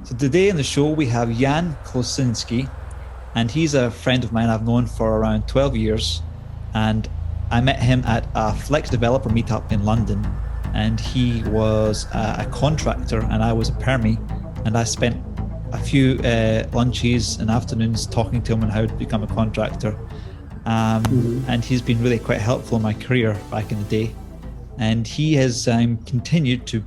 So today in the show we have Jan Kłosiński, and he's a friend of mine I've known for around 12 years. And I met him at a Flex developer meetup in London, and he was a contractor and I was a permie, and I spent a few lunches and afternoons talking to him on how to become a contractor. And he's been really quite helpful in my career back in the day. And he has continued to,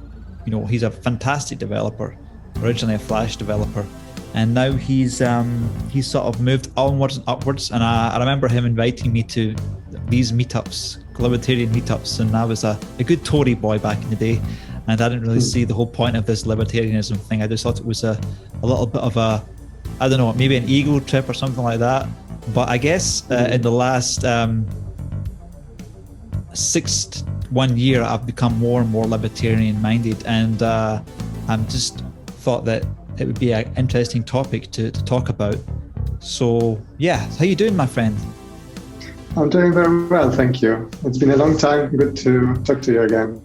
he's a fantastic developer, originally a Flash developer, and now he's sort of moved onwards and upwards. And I remember him inviting me to these meetups, libertarian meetups, and I was a good Tory boy back in the day, and I didn't really see the whole point of this libertarianism thing. I just thought it was a little bit of a, I don't know, maybe an ego trip or something like that. But I guess in the last 1 year, I've become more and more libertarian minded, and I'm just thought that it would be an interesting topic to talk about. So yeah, how you doing, my friend? I'm doing very well, thank you. It's been a long time. Good to talk to you again.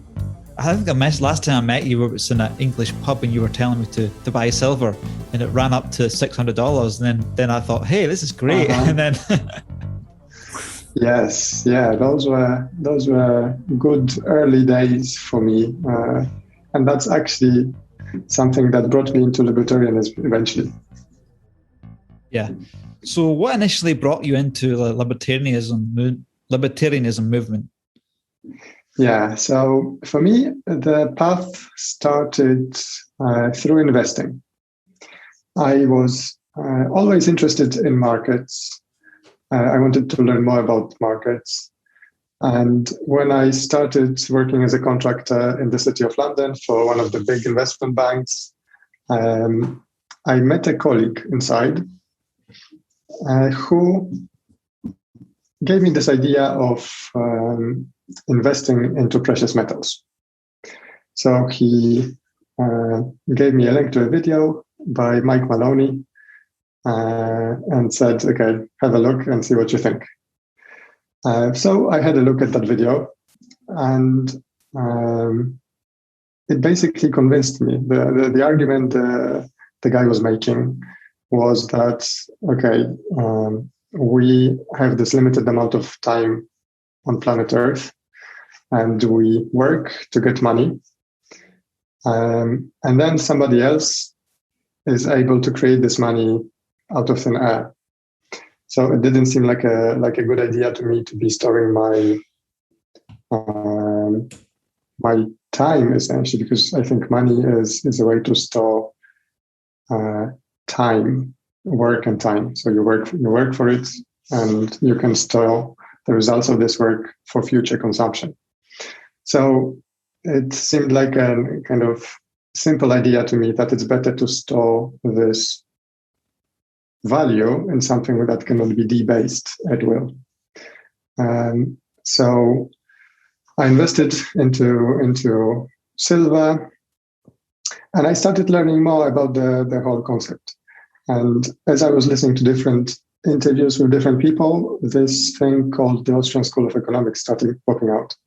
I think I mentioned last time I met you, it was in an English pub and you were telling me to buy silver, and it ran up to $600, and then I thought, hey, this is great. And then Yes, yeah, those were good early days for me, and that's actually something that brought me into libertarianism eventually. Yeah. So what initially brought you into the libertarianism movement? Yeah, so for me, the path started through investing. I was always interested in markets. I wanted to learn more about markets. And when I started working as a contractor in the city of London for one of the big investment banks, I met a colleague inside who gave me this idea of investing into precious metals. So he gave me a link to a video by Mike Maloney and said, okay, have a look and see what you think. So I had a look at that video, and it basically convinced me. The argument the guy was making was that, okay, we have this limited amount of time on planet Earth, and we work to get money. And then somebody else is able to create this money out of thin air. So it didn't seem like a good idea to me to be storing my time, essentially, because I think money is a way to store time, work and time. So you work for it, and you can store the results of this work for future consumption. So it seemed like a kind of simple idea to me that it's better to store this value in something that cannot be debased at will. So I invested into silver, and I started learning more about the whole concept. And as I was listening to different interviews with different people, this thing called the Austrian School of Economics started popping out.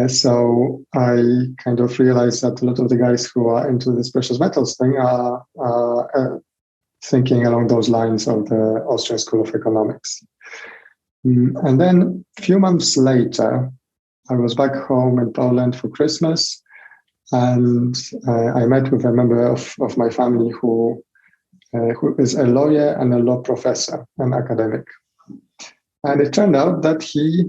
So I kind of realized that a lot of the guys who are into this precious metals thing are thinking along those lines of the Austrian School of Economics. And then a few months later, I was back home in Poland for Christmas, and I met with a member of my family who is a lawyer and a law professor, an academic. And it turned out that he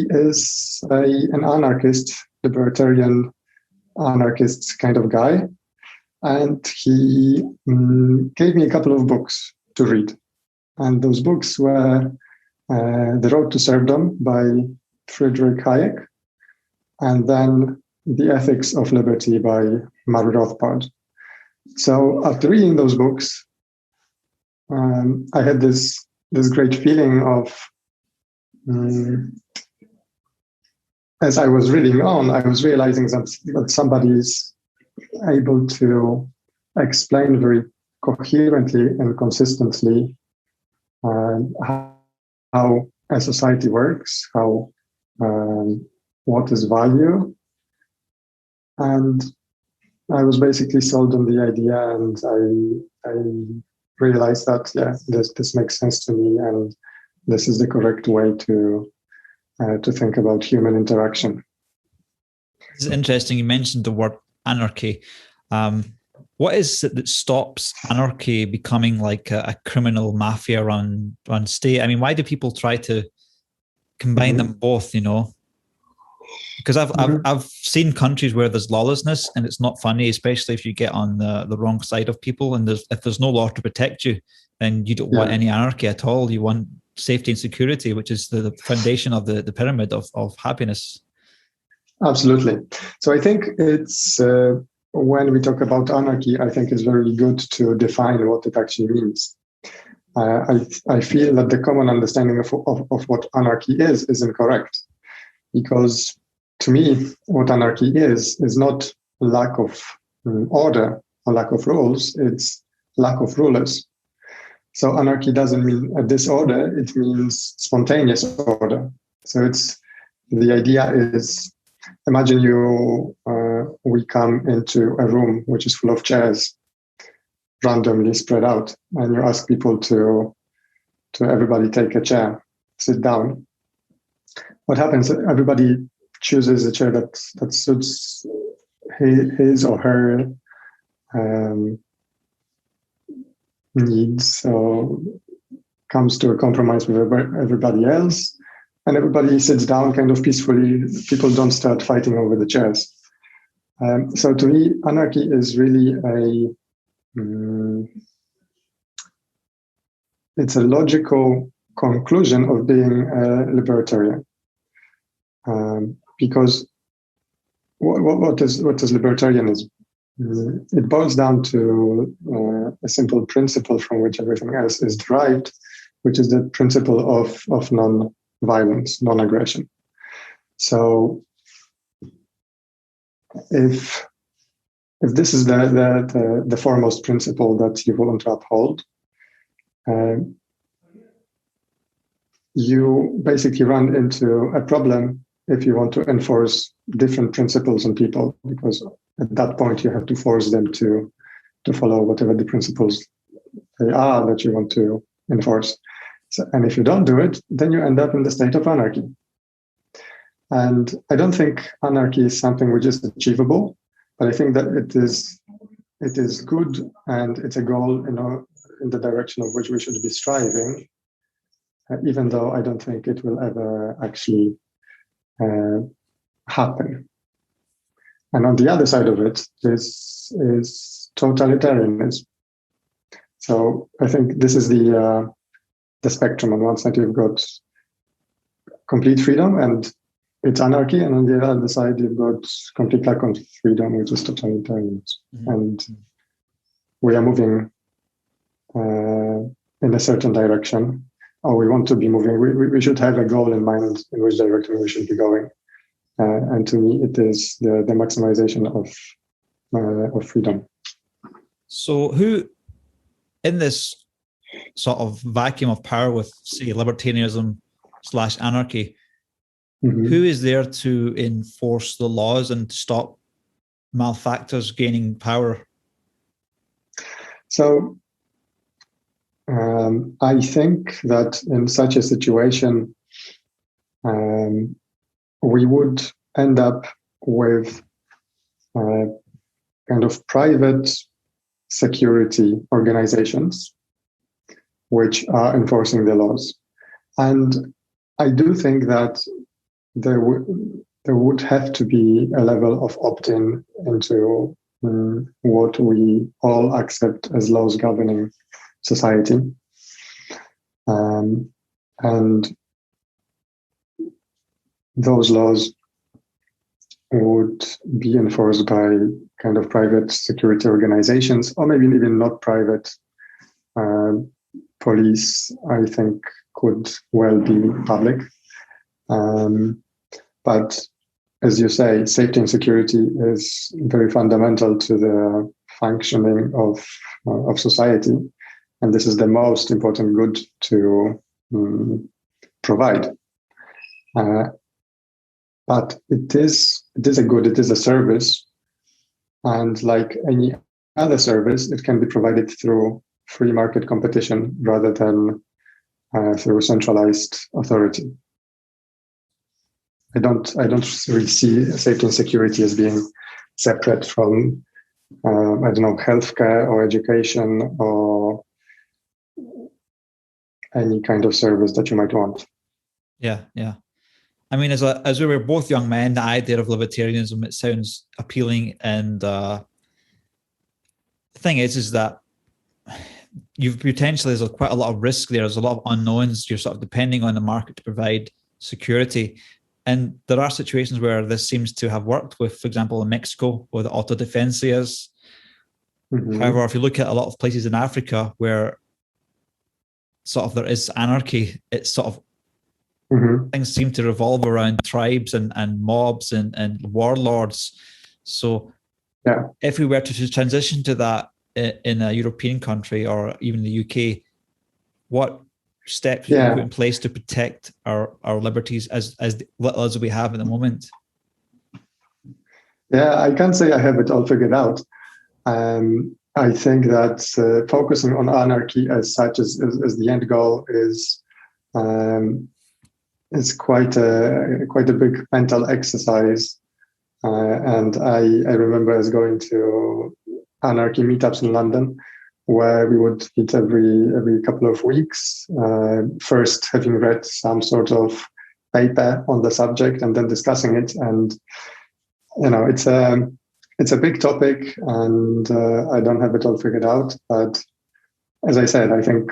is an anarchist, libertarian anarchist kind of guy. And he gave me a couple of books to read. And those books were The Road to Serfdom by Friedrich Hayek, and then The Ethics of Liberty by Murray Rothbard. So after reading those books, I had this great feeling of, as I was reading on, I was realizing that somebody's able to explain very coherently and consistently how a society works, what is value, and I was basically sold on the idea, and I realized that this makes sense to me, and this is the correct way to think about human interaction. It's interesting. You mentioned the word anarchy. What is it that stops anarchy becoming like a criminal mafia run state? I mean, why do people try to combine them both? You know, because I've seen countries where there's lawlessness and it's not funny, especially if you get on the wrong side of people. And if there's no law to protect you, then you don't want any anarchy at all. You want safety and security, which is the foundation of the pyramid of happiness. Absolutely. So I think it's when we talk about anarchy, I think it's very good to define what it actually means. I feel that the common understanding of what anarchy is incorrect, because to me, what anarchy is not lack of order or lack of rules, it's lack of rulers. So anarchy doesn't mean a disorder, it means spontaneous order. So it's the idea is, imagine we come into a room which is full of chairs, randomly spread out, and you ask people to everybody take a chair, sit down. What happens? Everybody chooses a chair that suits his or her needs, or comes to a compromise with everybody else, and everybody sits down kind of peacefully. People don't start fighting over the chairs. So to me, anarchy is really it's a logical conclusion of being a libertarian. Because what is libertarianism? It boils down to a simple principle from which everything else is derived, which is the principle of non-violence, non-aggression. So if this is the foremost principle that you want to uphold, you basically run into a problem if you want to enforce different principles on people, because at that point you have to force them to follow whatever the principles they are that you want to enforce. So, and if you don't do it, then you end up in the state of anarchy. And I don't think anarchy is something which is achievable, but I think that it is good, and it's a goal, in the direction of which we should be striving, even though I don't think it will ever actually happen. And on the other side of it is totalitarianism. So I think this is the spectrum. On one side, you've got complete freedom, and it's anarchy, and on the other side, you've got complete lack of freedom, which is totalitarianism. Mm-hmm. And we are moving in a certain direction, or we want to be moving. We should have a goal in mind in which direction we should be going. And to me, it is the maximization of freedom. So who, in this sort of vacuum of power with, say, libertarianism / anarchy, who is there to enforce the laws and stop malefactors gaining power? So I think that in such a situation, we would end up with kind of private security organizations which are enforcing the laws. And I do think that there would have to be a level of opt-in into what we all accept as laws governing society. And those laws would be enforced by kind of private security organizations, or maybe even not private. Police, I think, could well be public. But as you say, safety and security is very fundamental to the functioning of society. And this is the most important good to provide. But it is a good, it is a service And like any other service, it can be provided through free market competition rather than through centralized authority. I don't really see safety and security as being separate from I don't know, healthcare or education or any kind of service that you might want. Yeah. I mean, as we were both young men, the idea of libertarianism, it sounds appealing. And the thing is that you've potentially, there's quite a lot of risk there. There's a lot of unknowns. You're sort of depending on the market to provide security. And there are situations where this seems to have worked with, for example, in Mexico, where the autodefensias. Mm-hmm. However, if you look at a lot of places in Africa where sort of there is anarchy, it's sort of things seem to revolve around tribes and mobs and warlords. So if we were to transition to that in a European country or even the UK, what steps we put in place to protect our liberties as little as we have at the moment? Yeah, I can't say I have it all figured out. I think that focusing on anarchy as such as the end goal is quite a big mental exercise. And I remember us going to anarchy meetups in London, where we would meet every couple of weeks, first having read some sort of paper on the subject and then discussing it. And, you know, it's a big topic, and I don't have it all figured out. But as I said, I think,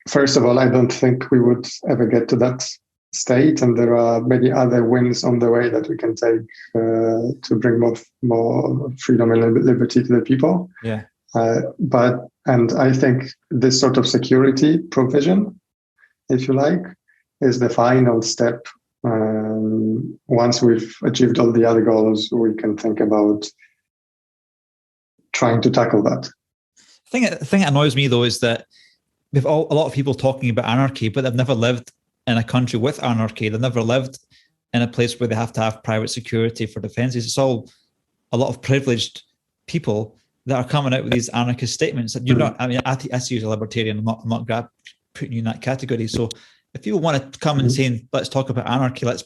first of all, I don't think we would ever get to that state, and there are many other wins on the way that we can take to bring more freedom and liberty to the people. Yeah. And I think this sort of security provision, if you like, is the final step. Once we've achieved all the other goals, we can think about trying to tackle that. The thing that annoys me, though, is that we have a lot of people talking about anarchy, but they've never lived in a country with anarchy. They've never lived in a place where they have to have private security for defenses. It's all a lot of privileged people that are coming out with these anarchist statements. That you're not. I mean, I see you as a libertarian. I'm not putting you in that category. So if you want to come and say, let's talk about anarchy, why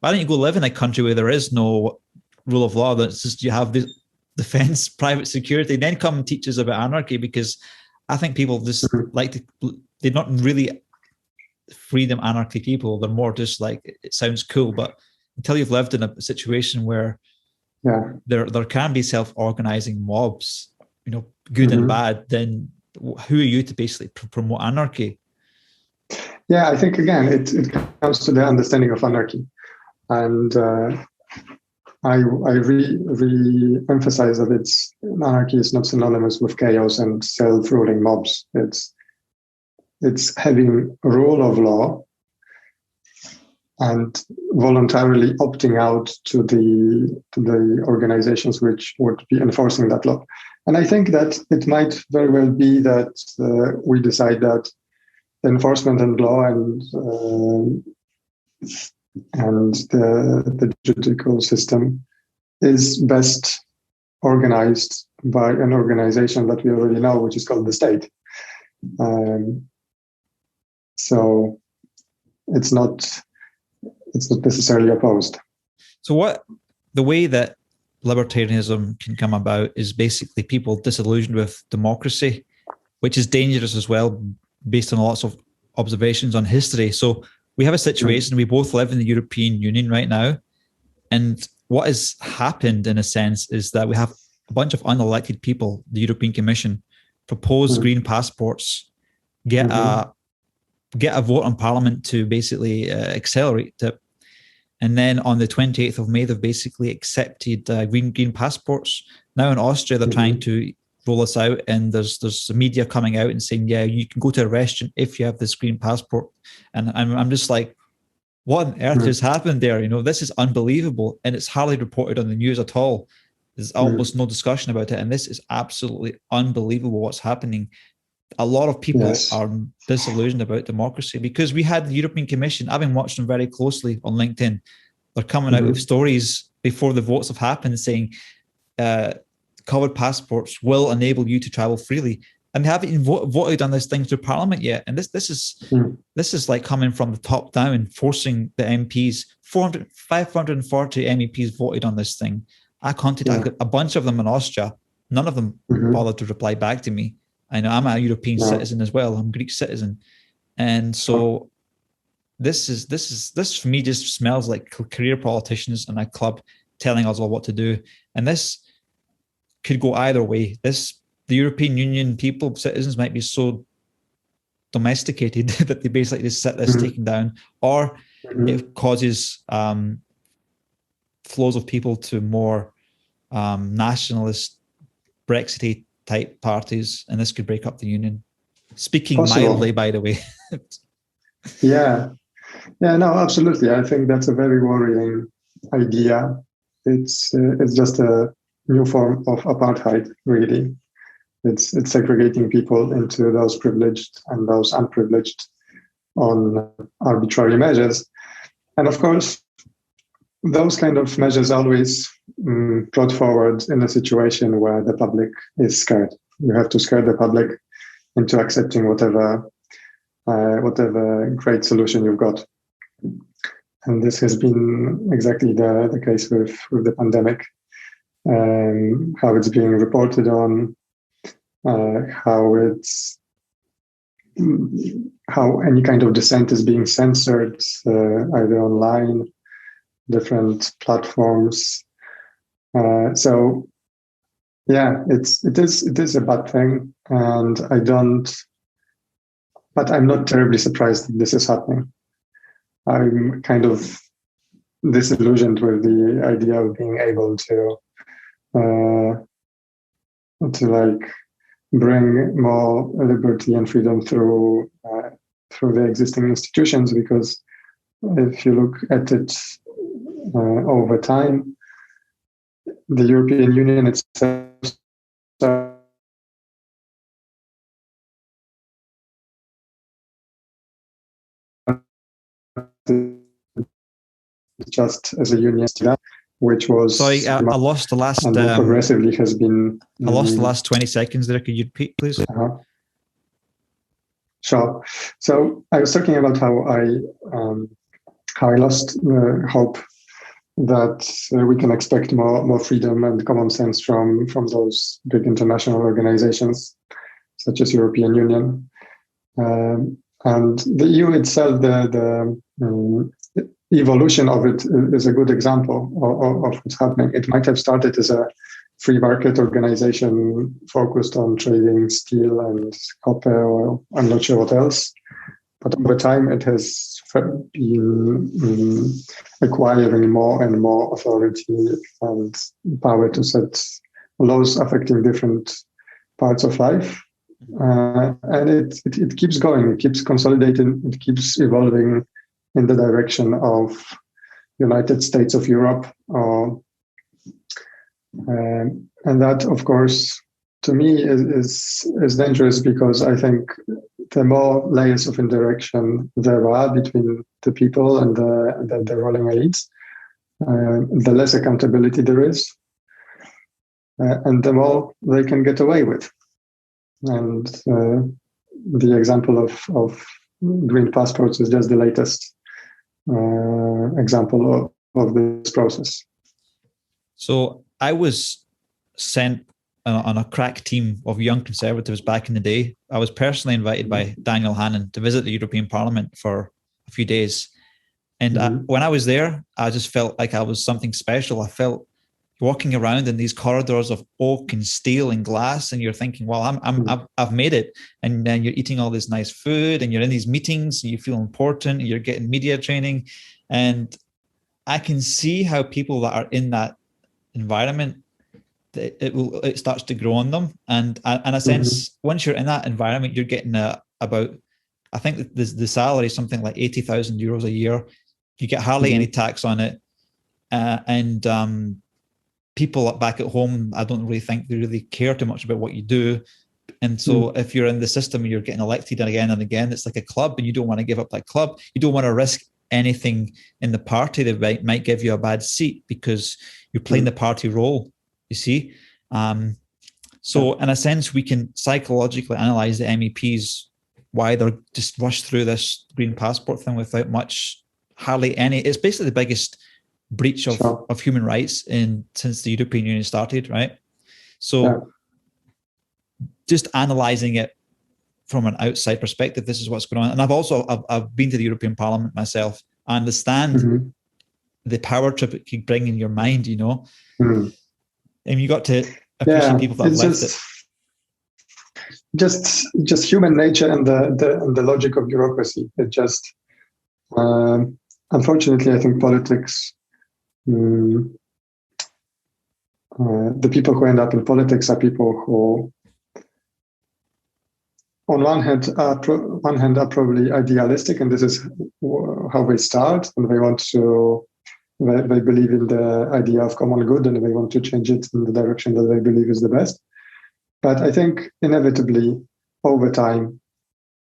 don't you go live in a country where there is no rule of law? That's just, you have the defense, private security, then come and teach us about anarchy, because I think people just they're not really freedom anarchy people. They're more just like, it sounds cool, but until you've lived in a situation where there can be self-organizing mobs, you know, good and bad, then who are you to basically promote anarchy? Yeah, I think, again, it comes to the understanding of anarchy. And I re-emphasize that anarchy is not synonymous with chaos and self-ruling mobs. It's having rule of law and voluntarily opting out to the organizations which would be enforcing that law. And I think that it might very well be that we decide that the enforcement and law and the judicial system is best organized by an organization that we already know, which is called the state. So it's not necessarily opposed. So the way that libertarianism can come about is basically people disillusioned with democracy, which is dangerous as well, based on lots of observations on history. So we have a situation, we both live in the European Union right now. And what has happened, in a sense, is that we have a bunch of unelected people, the European Commission, propose green passports, get a vote on Parliament to basically accelerate it. And then on the 28th of May, they've basically accepted green passports. Now in Austria, they're trying to roll this out, and there's the media coming out and saying, yeah, you can go to a restaurant if you have this green passport. And I'm just like, what on earth has happened there? You know, this is unbelievable, and it's hardly reported on the news at all. There's almost no discussion about it, and this is absolutely unbelievable what's happening. A lot of people are disillusioned about democracy because we had the European Commission. I've been watching them very closely on LinkedIn. They're coming out with stories before the votes have happened, saying covered passports will enable you to travel freely. And they haven't even voted on this thing through Parliament yet. And this is like coming from the top down, forcing the MPs. 540 MEPs voted on this thing. I've got a bunch of them in Austria. None of them bothered to reply back to me. I know I'm a European citizen as well. I'm a Greek citizen. And so this for me just smells like career politicians in a club telling us all what to do. And this could go either way. The European Union people, citizens, might be so domesticated that they basically just sit this taken down, or it causes flows of people to more nationalist, Brexit type parties, and this could break up the union. Speaking mildly, by the way. Yeah, no, absolutely. I think that's a very worrying idea. It's just a new form of apartheid, really. It's segregating people into those privileged and those unprivileged on arbitrary measures. And of course, those kind of measures always brought forward in a situation where the public is scared. You have to scare the public into accepting whatever great solution you've got. And this has been exactly the case with the pandemic, how it's being reported on, how any kind of dissent is being censored, either online, different platforms. So yeah, it is a bad thing, and but I'm not terribly surprised that this is happening. I'm kind of disillusioned with the idea of being able to like bring more liberty and freedom through the existing institutions, because if you look at it over time, the European Union itself just as a union, which was I lost the last. And progressively has been. I lost the last 20 seconds there. Could you repeat, please? Sure. So I was talking about how I lost hope that we can expect more freedom and common sense from those big international organizations such as European Union. And the EU itself, the evolution of it is a good example of what's happening. It might have started as a free market organization focused on trading steel and copper, or I'm not sure what else. But over time, it has been acquiring more and more authority and power to set laws affecting different parts of life. And it keeps going, it keeps consolidating, it keeps evolving in the direction of United States of Europe. And that, of course, to me is dangerous, because I think the more layers of interaction there are between the people and the ruling elites, the less accountability there is, and the more they can get away with. And the example of green passports is just the latest example of this process. So I was sent on a crack team of young conservatives back in the day. I was personally invited by Daniel Hannan to visit the European Parliament for a few days. And when I was there, I just felt like I was something special. I felt walking around in these corridors of oak and steel and glass, and you're thinking, well, I've made it. And then you're eating all this nice food, and you're in these meetings, and you feel important, and you're getting media training. And I can see how people that are in that environment, it starts to grow on them. And in a sense, once you're in that environment, you're getting about, I think the salary is something like 80,000 euros a year. You get hardly any tax on it. And people back at home, I don't really think they really care too much about what you do. And so if you're in the system and you're getting elected again and again, it's like a club, and you don't want to give up that club. You don't want to risk anything in the party that might give you a bad seat because you're playing the party role, you see. So in a sense, we can psychologically analyze the MEPs, why they're just rushed through this green passport thing without hardly any. It's basically the biggest breach of human rights since the European Union started, right? So just analyzing it from an outside perspective, this is what's going on. And I've been to the European Parliament myself. I understand the power trip it can bring in your mind, you know. And you got to appreciate people that have left it. Just human nature and the logic of bureaucracy. It just unfortunately, I think politics. The people who end up in politics are people who, on one hand, are probably idealistic, and this is how they start, and they want to. They believe in the idea of common good, and they want to change it in the direction that they believe is the best. But I think inevitably, over time,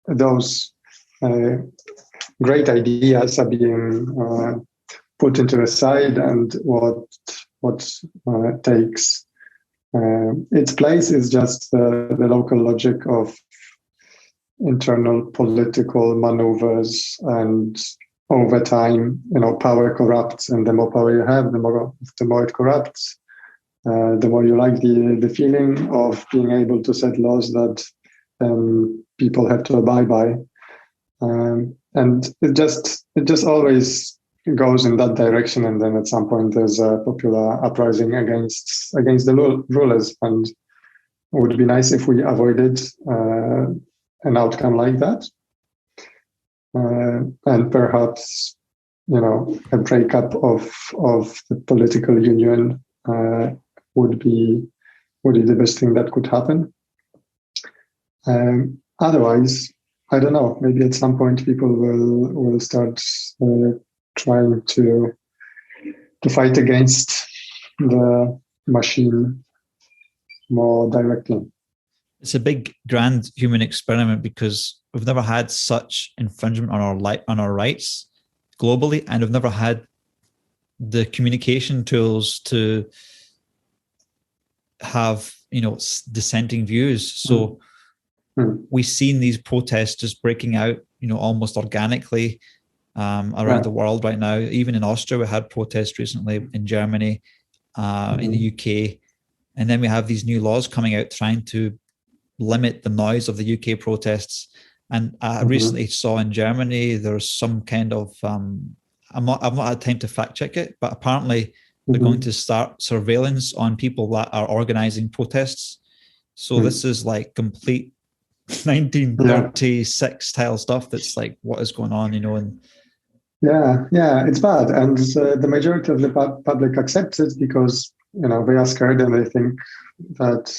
those great ideas are being put into a side, and what takes its place is just the local logic of internal political maneuvers, and over time, power corrupts, and the more power you have, the more it corrupts. The more you like the feeling of being able to set laws that people have to abide by, and it just always goes in that direction, and then at some point there's a popular uprising against the rulers, and it would be nice if we avoided an outcome like that, and perhaps a breakup of the political union would be the best thing that could happen. Otherwise, I don't know. Maybe at some point people will start trying to fight against the machine more directly. It's a big, grand human experiment because we've never had such infringement on our rights globally, and we've never had the communication tools to have dissenting views. So we've seen these protests just breaking out, almost organically around the world right now. Even in Austria, we had protests recently, in Germany, in the UK. And then we have these new laws coming out trying to limit the noise of the UK protests. And I recently saw in Germany, there's some kind of, I've not had time to fact check it, but apparently they're going to start surveillance on people that are organizing protests. So this is like complete 1936 style stuff. That's like, what is going on, and it's bad, and the majority of the public accepts it because they are scared, and they think that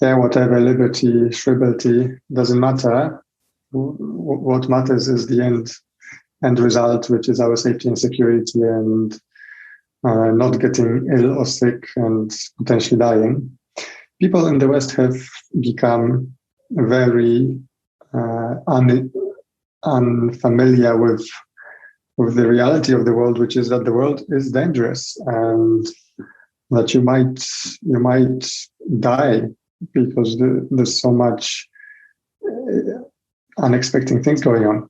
whatever liberty, shrivelty doesn't matter. What matters is the end result, which is our safety and security, and not getting ill or sick and potentially dying. People in the West have become very unfamiliar with the reality of the world, which is that the world is dangerous, and that you might die because there's so much unexpected things going on.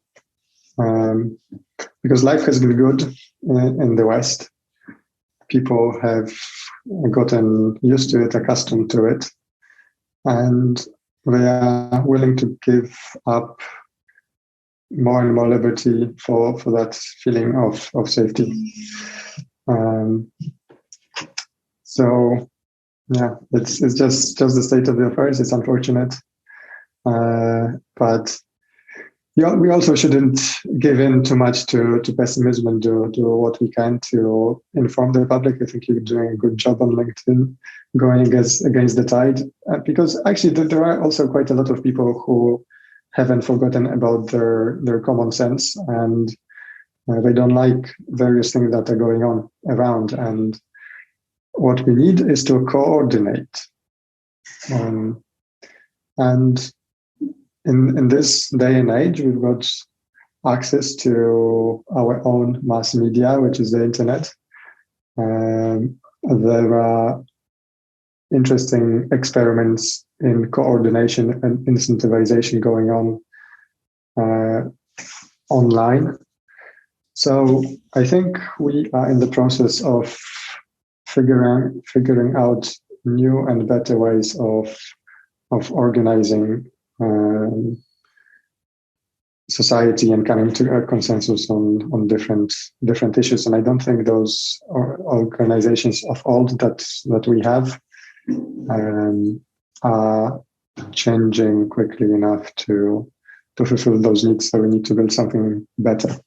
Because life has been good in the West. People have gotten used to it, accustomed to it, and they are willing to give up more and more liberty for that feeling of safety. So, it's just the state of the affairs. It's unfortunate, but we also shouldn't give in too much to pessimism and do what we can to inform the public. I think you're doing a good job on LinkedIn, going against the tide, because actually there are also quite a lot of people who haven't forgotten about their common sense, and they don't like various things that are going on around. And what we need is to coordinate. And in this day and age, we've got access to our own mass media, which is the internet. There are interesting experiments in coordination and incentivization going on online. So I think we are in the process of figuring out new and better ways of organizing society and coming to a consensus on different issues. And I don't think those organizations of old that we have are changing quickly enough to fulfill those needs. So we need to build something better.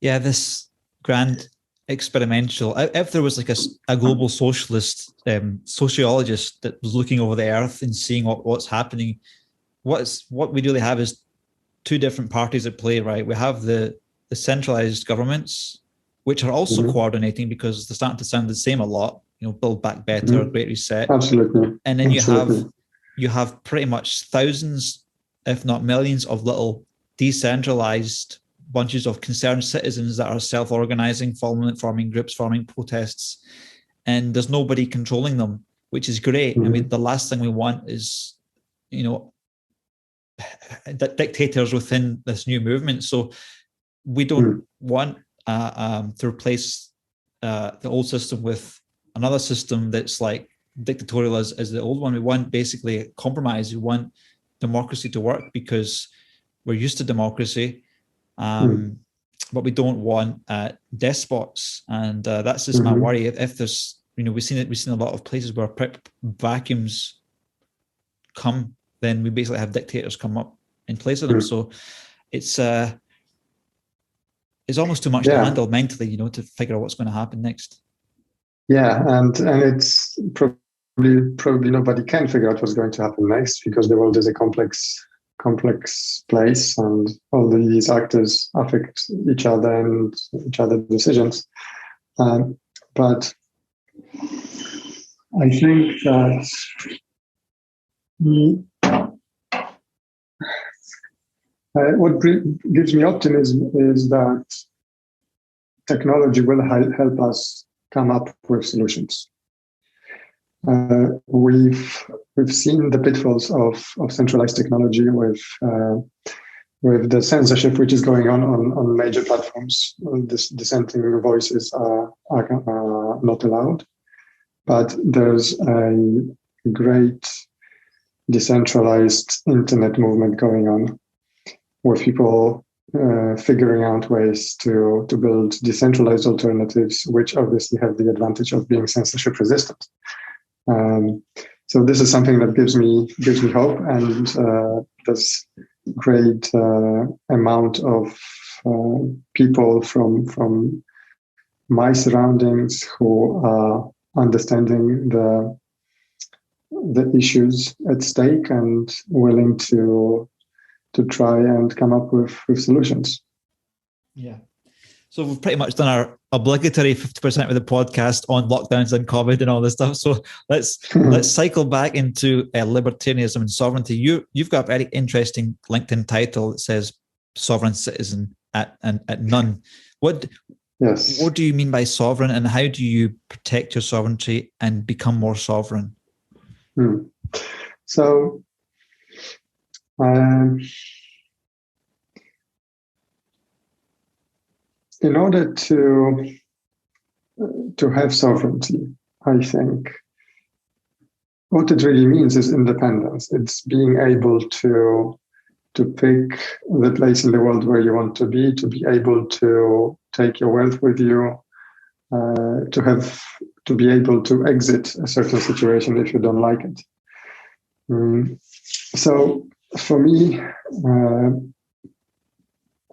Yeah, this grand experimental. If there was like a global socialist sociologist that was looking over the earth and seeing what's happening, what we really have is two different parties at play, right? We have the centralized governments, which are also coordinating because they're starting to sound the same a lot. Build Back Better, Great Reset. Absolutely. And then you have pretty much thousands, if not millions, of little decentralized bunches of concerned citizens that are self-organizing, forming groups, forming protests, and there's nobody controlling them, which is great. I mean, the last thing we want is, dictators within this new movement. So we don't want to replace the old system with another system that's like dictatorial as the old one. We want basically a compromise. We want democracy to work because we're used to democracy. But we don't want despots, and that's just my worry. If there's, we've seen a lot of places where vacuums come, then we basically have dictators come up in place of them. So it's almost too much to handle mentally, to figure out what's going to happen next. Yeah, and it's probably nobody can figure out what's going to happen next because the world is a complex place, and all these actors affect each other and each other's decisions. But I think that what gives me optimism is that technology will help us come up with solutions. We've seen the pitfalls of centralized technology with the censorship which is going on major platforms. Dissenting voices are not allowed, but there's a great decentralized internet movement going on, with people figuring out ways to build decentralized alternatives, which obviously have the advantage of being censorship resistant. So this is something that gives me hope, and there's great amount of people from my surroundings who are understanding the issues at stake and willing to try and come up with solutions. Yeah. So we've pretty much done our obligatory 50% of the podcast on lockdowns and COVID and all this stuff. So let's cycle back into libertarianism and sovereignty. You've got a very interesting LinkedIn title that says "Sovereign Citizen" at none. What do you mean by sovereign, and how do you protect your sovereignty and become more sovereign? So. In order to have sovereignty, I think what it really means is independence. It's being able to pick the place in the world where you want to be be able to take your wealth with you, to be able to exit a certain situation if you don't like it. So for me,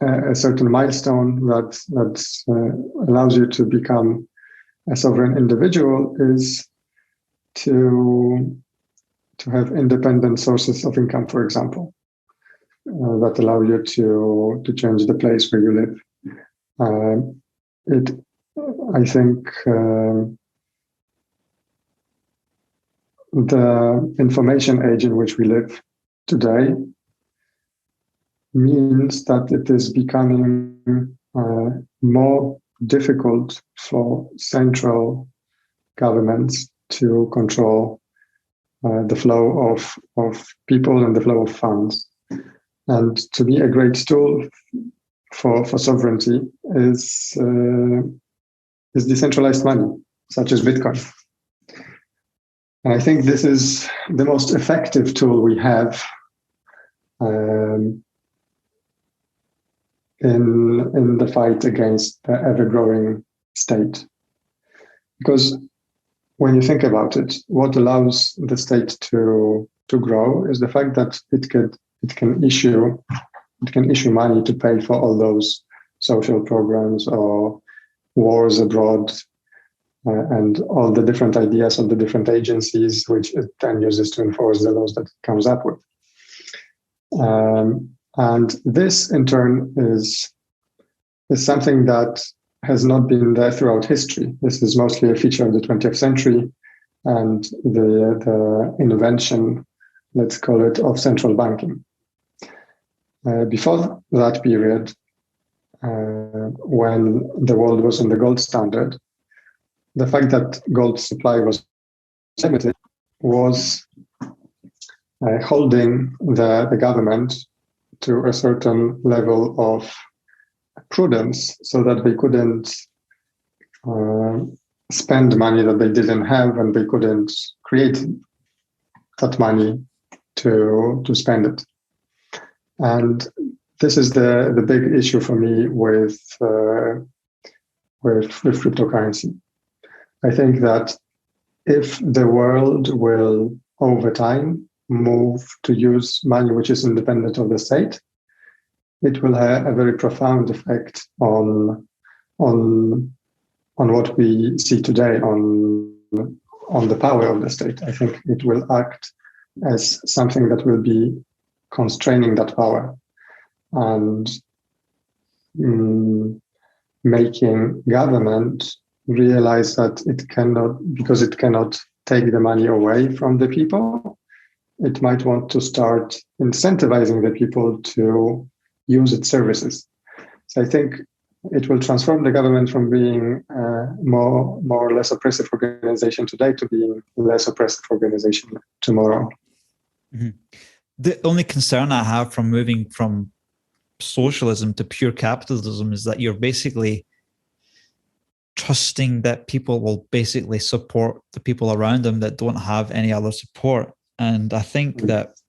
a certain milestone that allows you to become a sovereign individual is to have independent sources of income, for example, that allow you to change the place where you live. I think the information age in which we live today means that it is becoming more difficult for central governments to control the flow of people and the flow of funds. And to be a great tool for sovereignty is decentralized money, such as Bitcoin. And I think this is the most effective tool we have in the fight against the ever-growing state. Because when you think about it, what allows the state to grow is the fact that it can issue money to pay for all those social programs or wars abroad and all the different ideas of the different agencies, which it then uses to enforce the laws that it comes up with. And this, in turn, is something that has not been there throughout history. This is mostly a feature of the 20th century and the invention, let's call it, of central banking. Before that period, when the world was on the gold standard, the fact that gold supply was limited was holding the government to a certain level of prudence so that they couldn't spend money that they didn't have, and they couldn't create that money to spend it. And this is the big issue for me with cryptocurrency. I think that if the world will, over time, move to use money which is independent of the state, it will have a very profound effect on what we see today on the power of the state. I think it will act as something that will be constraining that power and making government realize that it cannot take the money away from the people. It might want to start incentivizing the people to use its services. So I think it will transform the government from being more or less oppressive organization today to being less oppressive organization tomorrow. Mm-hmm. The only concern I have from moving from socialism to pure capitalism is that you're basically trusting that people will basically support the people around them that don't have any other support. And I think that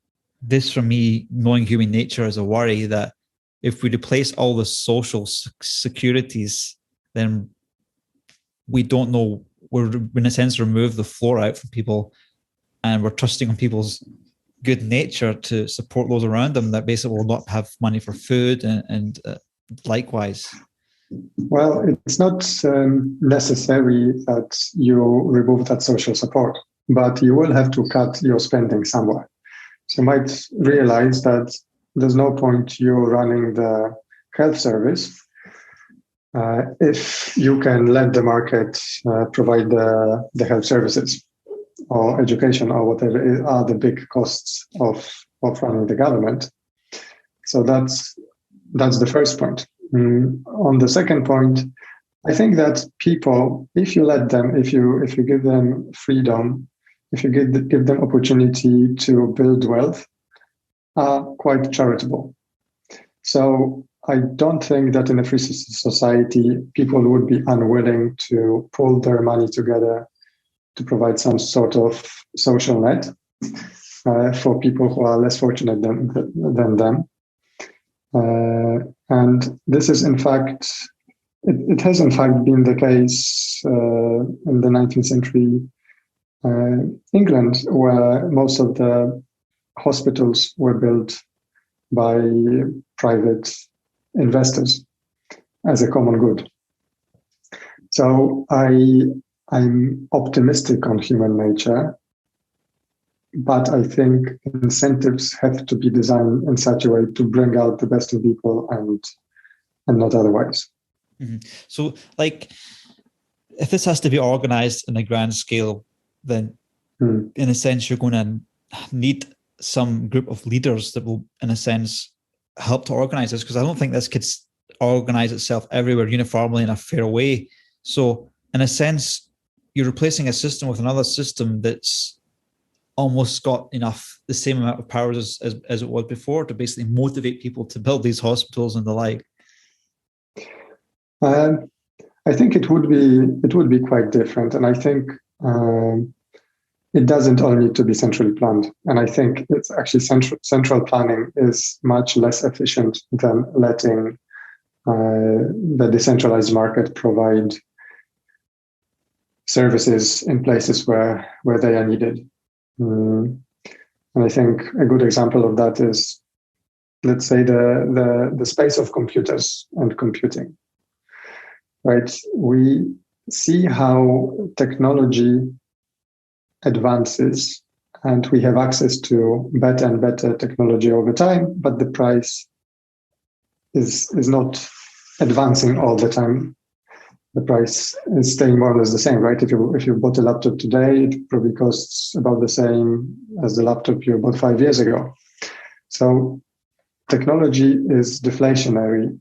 this, for me, knowing human nature, is a worry that if we replace all the social securities, then we don't know, we're in a sense remove the floor out from people, and we're trusting on people's good nature to support those around them that basically will not have money for food and likewise. Well, it's not necessary that you remove that social support, but you will have to cut your spending somewhere. So you might realize that there's no point you running the health service if you can let the market provide the health services or education or whatever are the big costs of running the government. So that's the first point. On the second point, I think that people, if you let them, if you give them freedom, if you give them opportunity to build wealth, are quite charitable. So I don't think that in a free society, people would be unwilling to pull their money together to provide some sort of social net for people who are less fortunate than them. And this is, in fact, it has in fact been the case in the 19th century England, where most of the hospitals were built by private investors as a common good. So I'm optimistic on human nature, but I think incentives have to be designed in such a way to bring out the best in people and not otherwise. Mm-hmm. So, like, if this has to be organized in a grand scale, then in a sense, you're going to need some group of leaders that will, in a sense, help to organize this? Because I don't think this could organize itself everywhere uniformly in a fair way. So in a sense, you're replacing a system with another system that's almost got the same amount of powers as it was before to basically motivate people to build these hospitals and the like. I think it would be quite different, and I think it doesn't all need to be centrally planned. And I think it's actually central planning is much less efficient than letting the decentralized market provide services in places where they are needed. And I think a good example of that is, let's say, the space of computers and computing. Right? We see how technology advances, and we have access to better and better technology over time, but the price is not advancing all the time. The price is staying more or less the same, right? If you bought a laptop today, it probably costs about the same as the laptop you bought 5 years ago. So technology is deflationary.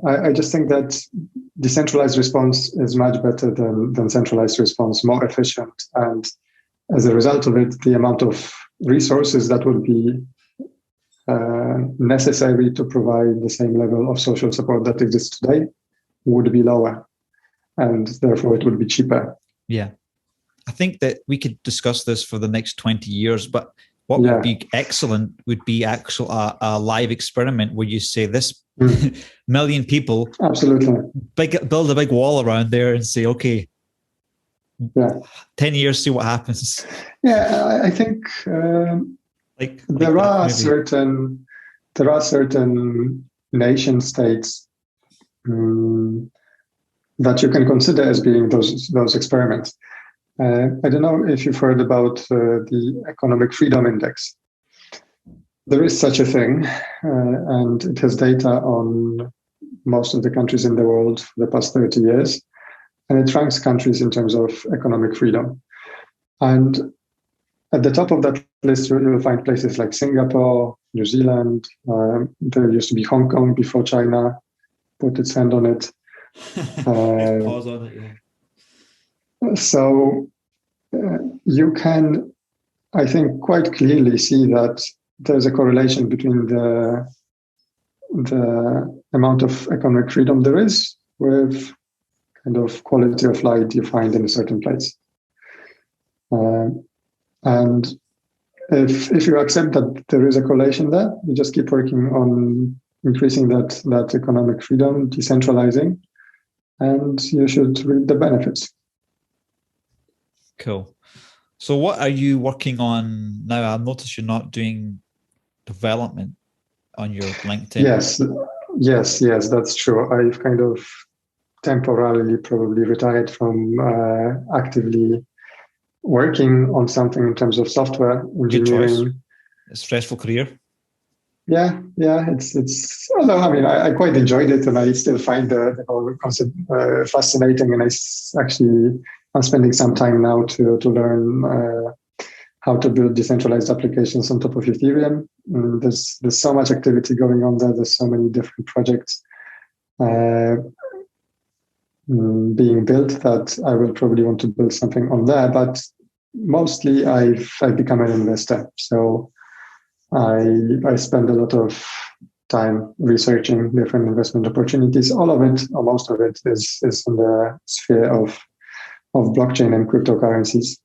I just think that decentralized response is much better than centralized response, more efficient. And as a result of it, the amount of resources that would be necessary to provide the same level of social support that exists today would be lower. And therefore, it would be cheaper. Yeah. I think that we could discuss this for the next 20 years, but what would be excellent would be a live experiment where you say this million people, absolutely, build a big wall around there and say, okay, 10 years, see what happens. Yeah, I think there are certain nation states that you can consider as being those experiments. I don't know if you've heard about the Economic Freedom Index. There is such a thing, and it has data on most of the countries in the world for the past 30 years, and it ranks countries in terms of economic freedom. And at the top of that list, you'll find places like Singapore, New Zealand. There used to be Hong Kong before China put its hand on it. Pause on it, yeah. So you can, I think, quite clearly see that there's a correlation between the amount of economic freedom there is with kind of quality of life you find in a certain place. And if you accept that there is a correlation there, you just keep working on increasing that economic freedom, decentralizing, and you should reap the benefits. Cool. So what are you working on now? I've noticed you're not doing development on your LinkedIn. Yes, that's true. I've kind of temporarily probably retired from actively working on something in terms of software engineering. A stressful career. Yeah. It's. Although I mean, I quite enjoyed it, and I still find the whole concept fascinating. And I'm spending some time now to learn how to build decentralized applications on top of Ethereum. There's so much activity going on there. There's so many different projects being built that I will probably want to build something on there. But mostly, I've become an investor. So I spend a lot of time researching different investment opportunities. All of it, or most of it, is in the sphere of blockchain and cryptocurrencies.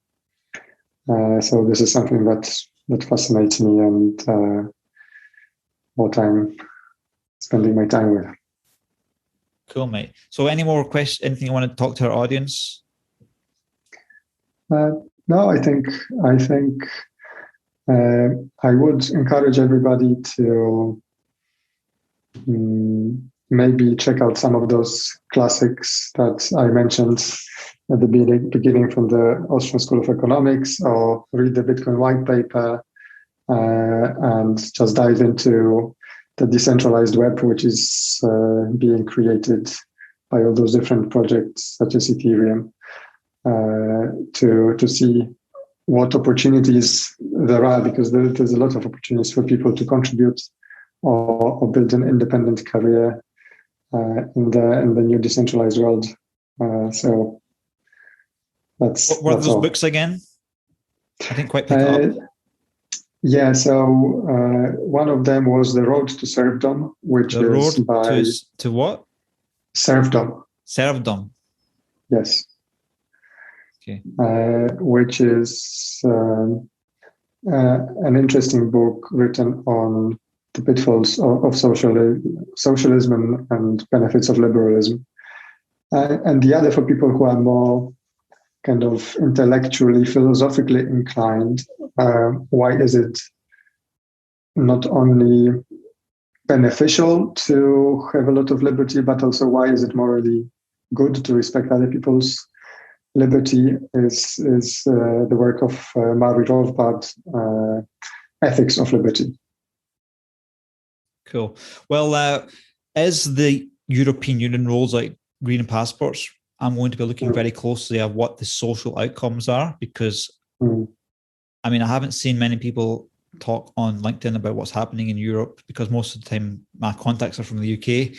So this is something that fascinates me, and what I'm spending my time with. Cool, mate. So any more questions, anything you want to talk to our audience? No, I think I would encourage everybody to maybe check out some of those classics that I mentioned at the beginning from the Austrian School of Economics, or read the Bitcoin white paper and just dive into the decentralized web, which is being created by all those different projects such as Ethereum, to see what opportunities there are, because there's a lot of opportunities for people to contribute or build an independent career in the new decentralized world. So that's what were those all. books again? I didn't quite pick it up. Yeah, so one of them was The Road to Serfdom, which The is Road by to what? Serfdom. Serfdom. Yes. Okay. Which is an interesting book written on the pitfalls of socialism and benefits of liberalism. And the other, for people who are more kind of intellectually, philosophically inclined, why is it not only beneficial to have a lot of liberty, but also why is it morally good to respect other people's liberty, is the work of Murray Rothbard, Ethics of Liberty. Cool. Well, as the European Union rolls out green passports, I'm going to be looking very closely at what the social outcomes are, because I mean, I haven't seen many people talk on LinkedIn about what's happening in Europe, because most of the time my contacts are from the UK.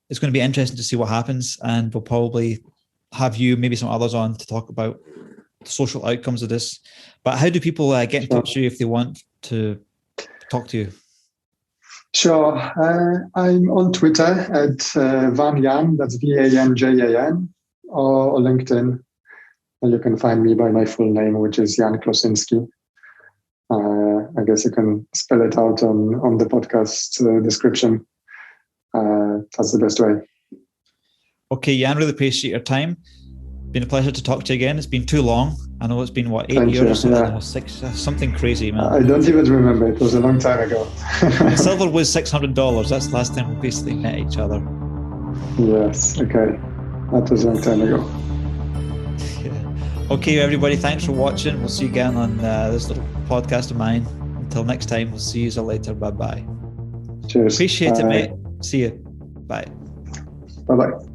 It's going to be interesting to see what happens, and we'll probably have you, maybe some others on to talk about the social outcomes of this. But how do people get in touch with you if they want to talk to you? Sure. I'm on Twitter at Vanjan, that's VANJAN, or LinkedIn. And you can find me by my full name, which is Jan Kłosiński. I guess you can spell it out on the podcast description. That's the best way. Okay, Jan, really appreciate your time. Been a pleasure to talk to you again. It's been too long. I know it's been, 8 years or something, or 6, something crazy, man. I don't even remember. It was a long time ago. Silver was $600. That's the last time we basically met each other. Yes, okay. That was a long time ago. Yeah. Okay, everybody, thanks for watching. We'll see you again on this little podcast of mine. Until next time, we'll see you later. Bye-bye. Cheers. Appreciate it, mate. See you. Bye. Bye-bye.